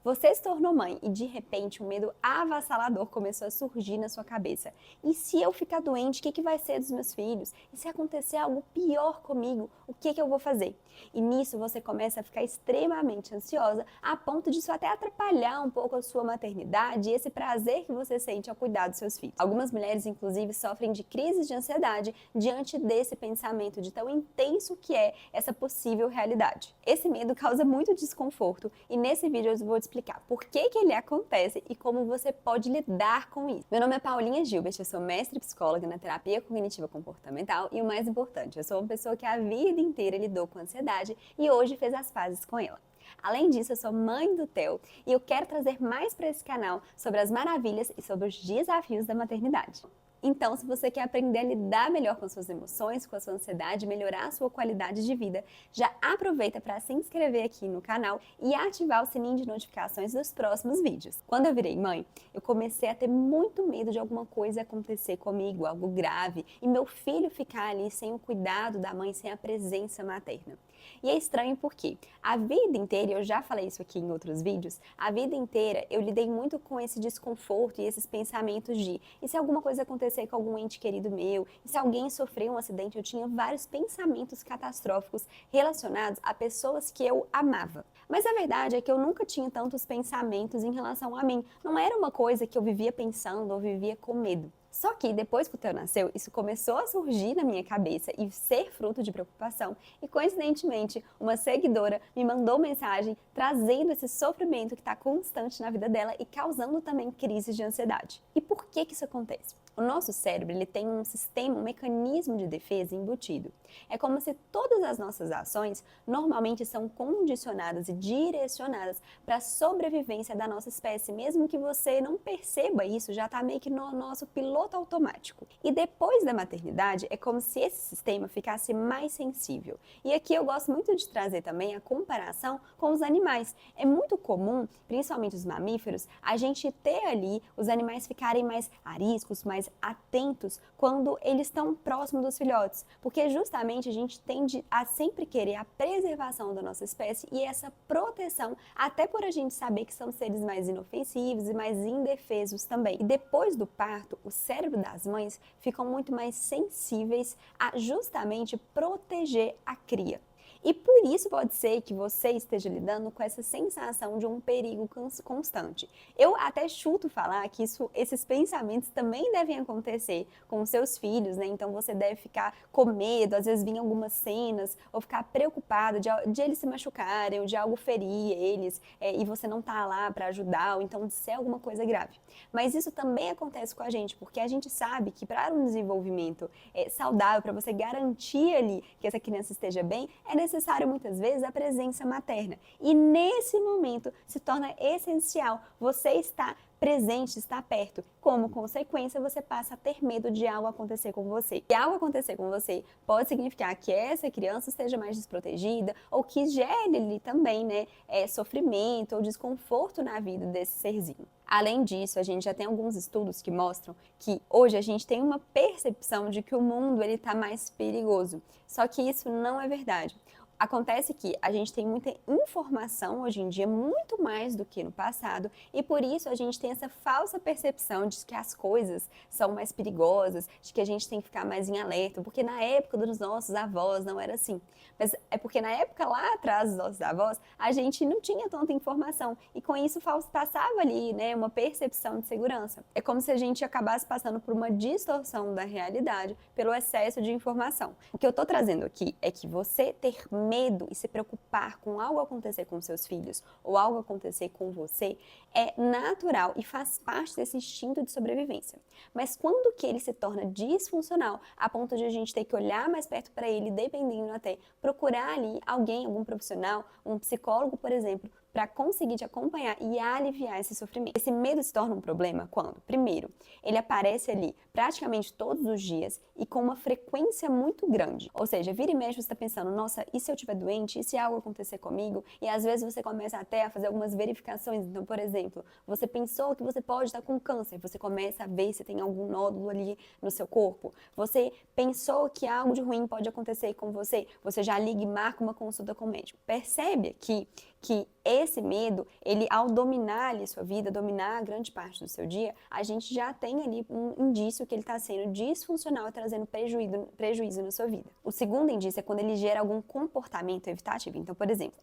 Você se tornou mãe e de repente um medo avassalador começou a surgir na sua cabeça. E se eu ficar doente, o que vai ser dos meus filhos? E se acontecer algo pior comigo, o que eu vou fazer? E nisso você começa a ficar extremamente ansiosa, a ponto disso até atrapalhar um pouco a sua maternidade e esse prazer que você sente ao cuidar dos seus filhos. Algumas mulheres, inclusive, sofrem de crises de ansiedade diante desse pensamento de tão intenso que é essa possível realidade. Esse medo causa muito desconforto e nesse vídeo eu vou te explicar por que ele acontece e como você pode lidar com isso. Meu nome é Paulinha Gilbert, eu sou mestre psicóloga na terapia cognitiva comportamental e o mais importante, eu sou uma pessoa que a vida inteira lidou com ansiedade e hoje fez as pazes com ela. Além disso, eu sou mãe do Theo e eu quero trazer mais para esse canal sobre as maravilhas e sobre os desafios da maternidade. Então, se você quer aprender a lidar melhor com suas emoções, com a sua ansiedade, melhorar a sua qualidade de vida, já aproveita para se inscrever aqui no canal e ativar o sininho de notificações dos próximos vídeos. Quando eu virei mãe, eu comecei a ter muito medo de alguma coisa acontecer comigo, algo grave, e meu filho ficar ali sem o cuidado da mãe, sem a presença materna. E é estranho porque a vida inteira, eu já falei isso aqui em outros vídeos, a vida inteira eu lidei muito com esse desconforto e esses pensamentos de e se alguma coisa acontecer com algum ente querido meu, e se alguém sofrer um acidente, eu tinha vários pensamentos catastróficos relacionados a pessoas que eu amava. Mas a verdade é que eu nunca tinha tantos pensamentos em relação a mim, não era uma coisa que eu vivia pensando ou vivia com medo. Só que depois que o Theo nasceu, isso começou a surgir na minha cabeça e ser fruto de preocupação. E coincidentemente, uma seguidora me mandou mensagem trazendo esse sofrimento que está constante na vida dela e causando também crises de ansiedade. E por que isso acontece? O nosso cérebro ele tem um sistema, um mecanismo de defesa embutido. É como se todas as nossas ações normalmente são condicionadas e direcionadas para a sobrevivência da nossa espécie, mesmo que você não perceba isso, já está meio que no nosso piloto automático. E depois da maternidade, é como se esse sistema ficasse mais sensível. E aqui eu gosto muito de trazer também a comparação com os animais. É muito comum, principalmente os mamíferos, a gente ter ali os animais ficarem mais ariscos, mais atentos quando eles estão próximos dos filhotes, porque justamente a gente tende a sempre querer a preservação da nossa espécie e essa proteção, até por a gente saber que são seres mais inofensivos e mais indefesos também. E depois do parto, o cérebro das mães ficam muito mais sensíveis a justamente proteger a cria. E por isso pode ser que você esteja lidando com essa sensação de um perigo constante. Eu até chuto falar que esses pensamentos também devem acontecer com os seus filhos, né? Então você deve ficar com medo, às vezes vir algumas cenas, ou ficar preocupado de eles se machucarem, ou de algo ferir eles, e você não tá lá para ajudar, ou então de ser alguma coisa grave. Mas isso também acontece com a gente, porque a gente sabe que para um desenvolvimento saudável, para você garantir ali que essa criança esteja bem, é necessário muitas vezes a presença materna. E nesse momento se torna essencial você estar presente, estar perto. Como consequência, você passa a ter medo de algo acontecer com você. E algo acontecer com você pode significar que essa criança esteja mais desprotegida ou que gere ali também, né, sofrimento ou desconforto na vida desse serzinho. Além disso, a gente já tem alguns estudos que mostram que hoje a gente tem uma percepção de que o mundo ele está mais perigoso. Só que isso não é verdade. Acontece que a gente tem muita informação hoje em dia, muito mais do que no passado, e por isso a gente tem essa falsa percepção de que as coisas são mais perigosas, de que a gente tem que ficar mais em alerta, porque na época dos nossos avós não era assim. Mas é porque na época lá atrás dos nossos avós, a gente não tinha tanta informação, e com isso passava ali, né, uma percepção de segurança. É como se a gente acabasse passando por uma distorção da realidade pelo excesso de informação. O que eu tô trazendo aqui é que você ter medo e se preocupar com algo acontecer com seus filhos ou algo acontecer com você é natural e faz parte desse instinto de sobrevivência. Mas quando que ele se torna disfuncional, a ponto de a gente ter que olhar mais perto para ele, dependendo até, procurar ali alguém, algum profissional, um psicólogo, por exemplo, para conseguir te acompanhar e aliviar esse sofrimento. Esse medo se torna um problema quando, primeiro, ele aparece ali praticamente todos os dias e com uma frequência muito grande. Ou seja, vira e mexe você está pensando, nossa, e se eu estiver doente? E se algo acontecer comigo? E às vezes você começa até a fazer algumas verificações. Então, por exemplo, você pensou que você pode estar com câncer, você começa a ver se tem algum nódulo ali no seu corpo. Você pensou que algo de ruim pode acontecer com você, você já liga e marca uma consulta com o médico. Percebe aqui que esse medo, ele ao dominar ali sua vida, dominar grande parte do seu dia, a gente já tem ali um indício que ele está sendo disfuncional e trazendo prejuízo na sua vida. O segundo indício é quando ele gera algum comportamento evitativo. Então, por exemplo,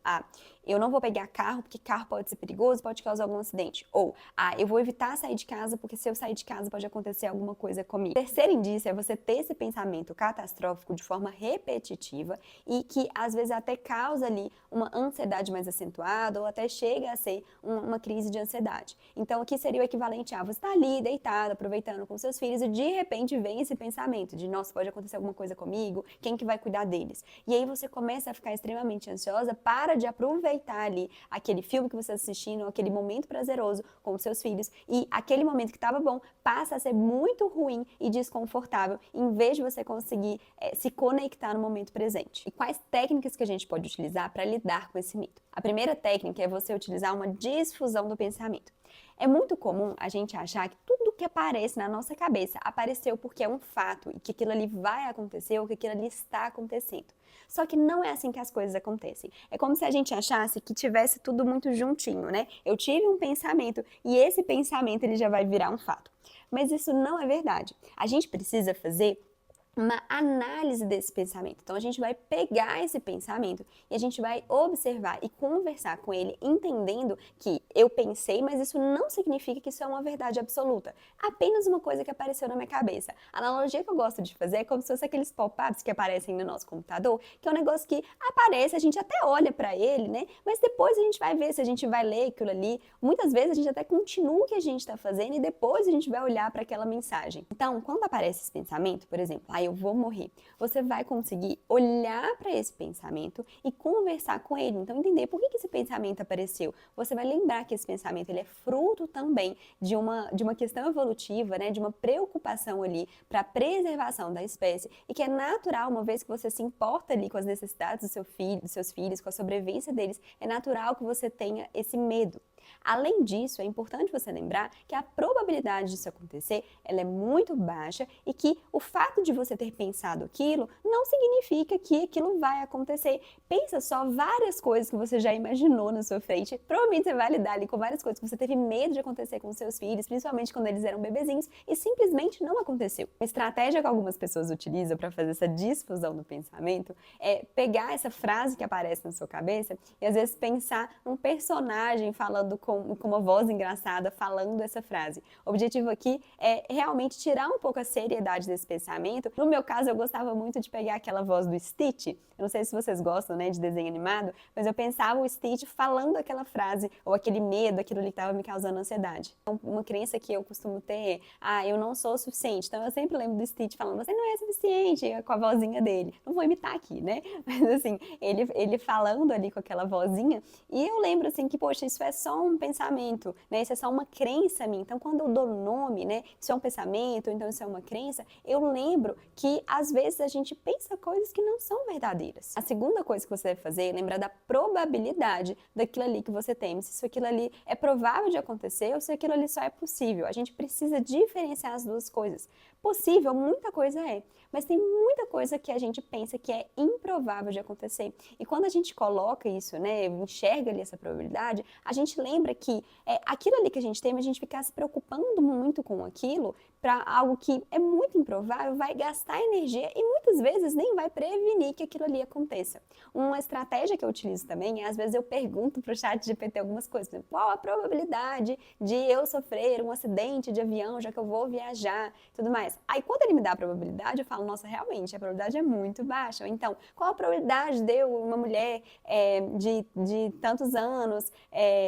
eu não vou pegar carro porque carro pode ser perigoso, pode causar algum acidente. Ou, eu vou evitar sair de casa porque se eu sair de casa pode acontecer alguma coisa comigo. O terceiro indício é você ter esse pensamento catastrófico de forma repetitiva e que às vezes até causa ali uma ansiedade mais acentuada ou até chega a ser uma crise de ansiedade. Então, aqui seria o equivalente a você estar ali deitado, aproveitando com seus filhos e de repente vem esse pensamento de, nossa, pode acontecer alguma coisa comigo, quem que vai cuidar deles? E aí você começa a ficar extremamente ansiosa, para de aproveitar ali aquele filme que você está assistindo, aquele momento prazeroso com os seus filhos e aquele momento que estava bom passa a ser muito ruim e desconfortável, em vez de você conseguir se conectar no momento presente. E quais técnicas que a gente pode utilizar para lidar com esse medo? A primeira técnica é você utilizar uma difusão do pensamento. É muito comum a gente achar que tudo que aparece na nossa cabeça apareceu porque é um fato e que aquilo ali vai acontecer ou que aquilo ali está acontecendo. Só que não é assim que as coisas acontecem. É como se a gente achasse que tivesse tudo muito juntinho, né? Eu tive um pensamento e esse pensamento ele já vai virar um fato. Mas isso não é verdade. A gente precisa fazer uma análise desse pensamento. Então, a gente vai pegar esse pensamento e a gente vai observar e conversar com ele, entendendo que eu pensei, mas isso não significa que isso é uma verdade absoluta. Apenas uma coisa que apareceu na minha cabeça. A analogia que eu gosto de fazer é como se fosse aqueles pop-ups que aparecem no nosso computador, que é um negócio que aparece, a gente até olha para ele, né? Mas depois a gente vai ver se a gente vai ler aquilo ali. Muitas vezes a gente até continua o que a gente está fazendo e depois a gente vai olhar para aquela mensagem. Então, quando aparece esse pensamento, por exemplo, eu vou morrer. Você vai conseguir olhar para esse pensamento e conversar com ele. Então, entender por que esse pensamento apareceu. Você vai lembrar que esse pensamento ele é fruto também de uma questão evolutiva, né? De uma preocupação ali para a preservação da espécie e que é natural, uma vez que você se importa ali com as necessidades dos seus filhos, com a sobrevivência deles, é natural que você tenha esse medo. Além disso, é importante você lembrar que a probabilidade disso acontecer ela é muito baixa e que o fato de você ter pensado aquilo não significa que aquilo vai acontecer. Pensa só várias coisas que você já imaginou na sua frente. Provavelmente você vai lidar ali com várias coisas que você teve medo de acontecer com seus filhos, principalmente quando eles eram bebezinhos, e simplesmente não aconteceu. Uma estratégia que algumas pessoas utilizam para fazer essa difusão do pensamento é pegar essa frase que aparece na sua cabeça e às vezes pensar num personagem falando com uma voz engraçada, falando essa frase. O objetivo aqui é realmente tirar um pouco a seriedade desse pensamento. No meu caso, eu gostava muito de pegar aquela voz do Stitch. Eu não sei se vocês gostam, né, de desenho animado, mas eu pensava o Stitch falando aquela frase, ou aquele medo, aquilo ali que estava me causando ansiedade. Então, uma crença que eu costumo ter é, eu não sou o suficiente. Então, eu sempre lembro do Stitch falando, você não é suficiente, com a vozinha dele. Não vou imitar aqui, né? Mas, assim, ele falando ali com aquela vozinha, e eu lembro, assim, que, poxa, isso é só um pensamento, né? Isso é só uma crença minha. Então, quando eu dou nome, né? Isso é um pensamento, então isso é uma crença, eu lembro que, às vezes, a gente pensa coisas que não são verdadeiras. A segunda coisa que você deve fazer é lembrar da probabilidade daquilo ali que você teme. Se aquilo ali é provável de acontecer ou se aquilo ali só é possível. A gente precisa diferenciar as duas coisas. Possível, muita coisa é, mas tem muita coisa que a gente pensa que é improvável de acontecer. E quando a gente coloca isso, né, enxerga ali essa probabilidade, a gente lembra que aquilo ali que a gente teme, a gente ficar se preocupando muito com aquilo, para algo que é muito improvável, vai gastar energia e muitas vezes nem vai prevenir que aquilo ali aconteça. Uma estratégia que eu utilizo também é, às vezes eu pergunto para o chat GPT algumas coisas, por exemplo, qual a probabilidade de eu sofrer um acidente de avião, já que eu vou viajar, tudo mais. Aí quando ele me dá a probabilidade, eu falo, nossa, realmente, a probabilidade é muito baixa. Ou então, qual a probabilidade de eu, uma mulher de tantos anos,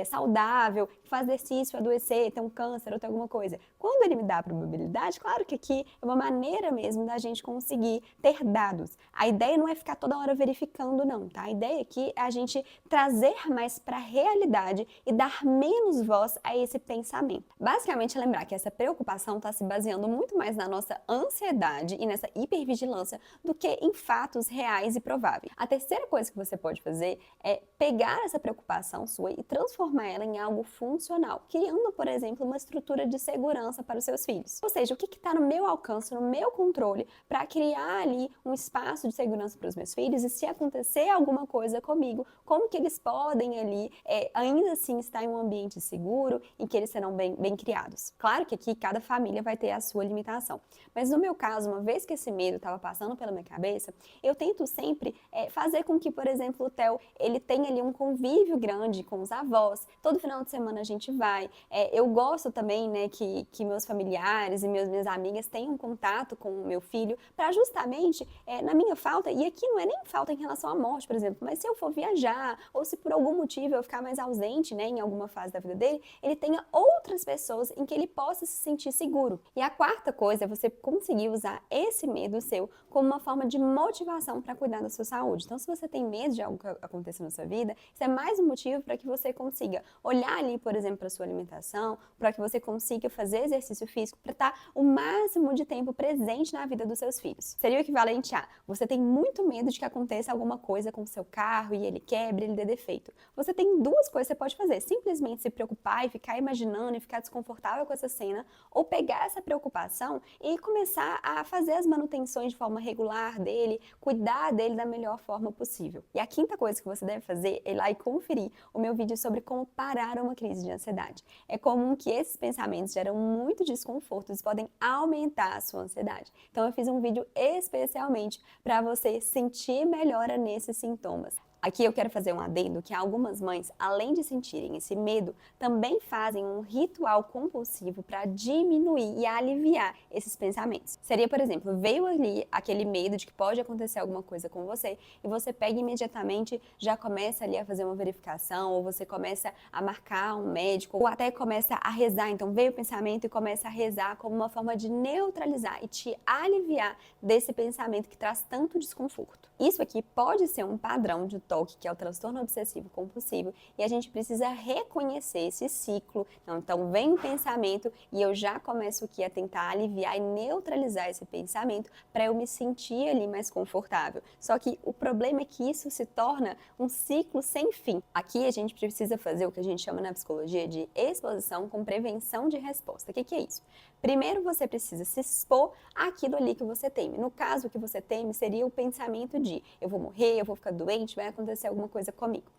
saudável, que faz exercício, adoecer, ter um câncer ou ter alguma coisa? Quando ele me dá a probabilidade, claro que aqui é uma maneira mesmo da gente conseguir ter dados. A ideia não é ficar toda hora verificando, não, tá? A ideia aqui é a gente trazer mais para a realidade e dar menos voz a esse pensamento. Basicamente, lembrar que essa preocupação está se baseando muito mais na nossa ansiedade e nessa hipervigilância do que em fatos reais e prováveis. A terceira coisa que você pode fazer é pegar essa preocupação sua e transformar ela em algo funcional, criando, por exemplo, uma estrutura de segurança para os seus filhos. Ou seja, o que está no meu alcance, no meu controle, para criar ali um espaço de segurança para os meus filhos, e se acontecer alguma coisa comigo, como que eles podem ali ainda assim estar em um ambiente seguro, em que eles serão bem criados. Claro que aqui cada família vai ter a sua limitação, mas no meu caso, uma vez que esse medo estava passando pela minha cabeça, eu tento sempre fazer com que, por exemplo, o Theo, ele tenha ali um convívio grande com os avós. Todo final de semana a gente vai. Eu gosto também, né, que meus familiares e minhas amigas tenham contato com o meu filho, para justamente, na minha falta, e aqui não é nem falta em relação à morte, por exemplo, mas se eu for viajar, ou se por algum motivo eu ficar mais ausente, né, em alguma fase da vida dele, ele tenha outras pessoas em que ele possa se sentir seguro. E a quarta coisa é você conseguir usar esse medo seu como uma forma de motivação para cuidar da sua saúde. Então, se você tem medo de algo acontecer na sua vida, isso é mais um motivo para que você consiga olhar ali, por exemplo, para a sua alimentação, para que você consiga fazer exercício físico, para estar o máximo de tempo presente na vida dos seus filhos. Seria o equivalente a: você tem muito medo de que aconteça alguma coisa com o seu carro e ele quebre, ele dê defeito. Você tem duas coisas que você pode fazer: simplesmente se preocupar e ficar imaginando e ficar desconfortável com essa cena, ou pegar essa preocupação e começar a fazer as manutenções de forma regular dele, cuidar dele da melhor forma possível. E a quinta coisa que você deve fazer é ir lá e conferir o meu vídeo sobre como parar uma crise de ansiedade. É comum que esses pensamentos geram muito desconforto e podem aumentar a sua ansiedade. Então eu fiz um vídeo especialmente para você sentir melhora nesses sintomas. Aqui eu quero fazer um adendo que algumas mães, além de sentirem esse medo, também fazem um ritual compulsivo para diminuir e aliviar esses pensamentos. Seria, por exemplo, veio ali aquele medo de que pode acontecer alguma coisa com você e você pega imediatamente, já começa ali a fazer uma verificação, ou você começa a marcar um médico, ou até começa a rezar. Então veio o pensamento e começa a rezar como uma forma de neutralizar e te aliviar desse pensamento que traz tanto desconforto. Isso aqui pode ser um padrão de TOC, que é o transtorno obsessivo compulsivo, e a gente precisa reconhecer esse ciclo. Então vem o pensamento e eu já começo aqui a tentar aliviar e neutralizar esse pensamento para eu me sentir ali mais confortável. Só que o problema é que isso se torna um ciclo sem fim. Aqui a gente precisa fazer o que a gente chama na psicologia de exposição com prevenção de resposta. O que é isso? Primeiro você precisa se expor àquilo ali que você teme. No caso, o que você teme seria o pensamento de: eu vou morrer, eu vou ficar doente, vai acontecer alguma coisa comigo.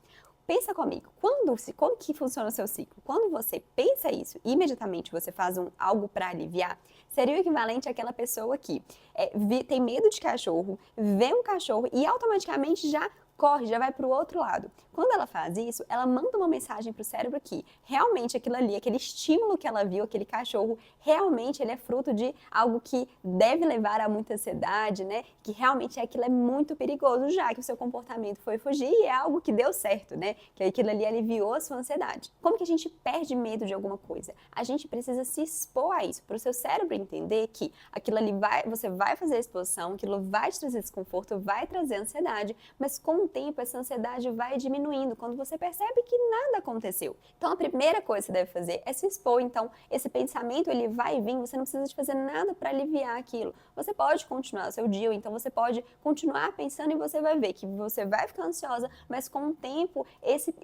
Pensa comigo, como que funciona o seu ciclo? Quando você pensa isso e imediatamente você faz algo para aliviar, seria o equivalente àquela pessoa que tem medo de cachorro, vê um cachorro e automaticamente já corre, já vai para o outro lado. Quando ela faz isso, ela manda uma mensagem para o cérebro que realmente aquilo ali, aquele estímulo que ela viu, aquele cachorro, realmente ele é fruto de algo que deve levar a muita ansiedade, né? Que realmente aquilo é muito perigoso, já que o seu comportamento foi fugir e é algo que deu certo, né? Que aquilo ali aliviou a sua ansiedade. Como que a gente perde medo de alguma coisa? A gente precisa se expor a isso, para o seu cérebro entender que aquilo ali você vai fazer a exposição, aquilo vai te trazer desconforto, vai trazer ansiedade, mas com o tempo essa ansiedade vai diminuindo quando você percebe que nada aconteceu. Então a primeira coisa que você deve fazer é se expor. Então esse pensamento ele vai vir, você não precisa de fazer nada para aliviar aquilo. Você pode continuar o seu dia, ou então você pode continuar pensando e você vai ver que você vai ficar ansiosa, mas com o tempo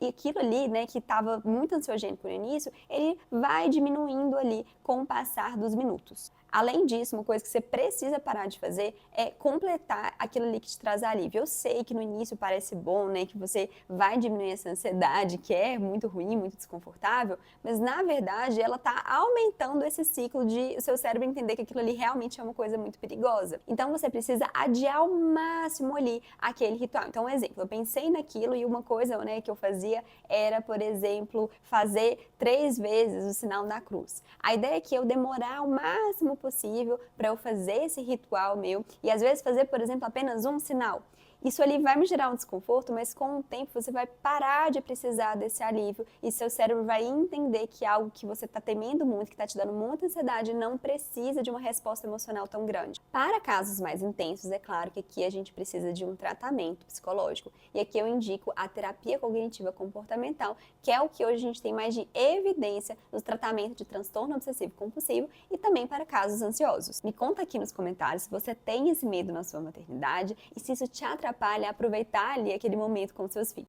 aquilo ali, né, que estava muito ansiogênico no início, ele vai diminuindo ali com o passar dos minutos. Além disso, uma coisa que você precisa parar de fazer é completar aquilo ali que te traz alívio. Eu sei que no início parece bom, né, que você vai diminuir essa ansiedade, que é muito ruim, muito desconfortável, mas na verdade ela está aumentando esse ciclo de o seu cérebro entender que aquilo ali realmente é uma coisa muito perigosa. Então você precisa adiar ao máximo ali aquele ritual. Então, um exemplo, eu pensei naquilo e uma coisa, né, que eu fazia era, por exemplo, fazer 3 vezes o sinal da cruz. A ideia é que eu demorar o máximo possível para eu fazer esse ritual meu e às vezes fazer, por exemplo, apenas um sinal. Isso ali vai me gerar um desconforto, mas com o tempo você vai parar de precisar desse alívio e seu cérebro vai entender que algo que você está temendo muito, que está te dando muita ansiedade, não precisa de uma resposta emocional tão grande. Para casos mais intensos, é claro que aqui a gente precisa de um tratamento psicológico. E aqui eu indico a terapia cognitiva comportamental, que é o que hoje a gente tem mais de evidência no tratamento de transtorno obsessivo compulsivo e também para casos ansiosos. Me conta aqui nos comentários se você tem esse medo na sua maternidade e se isso te atrapalha a aproveitar ali aquele momento com seus filhos.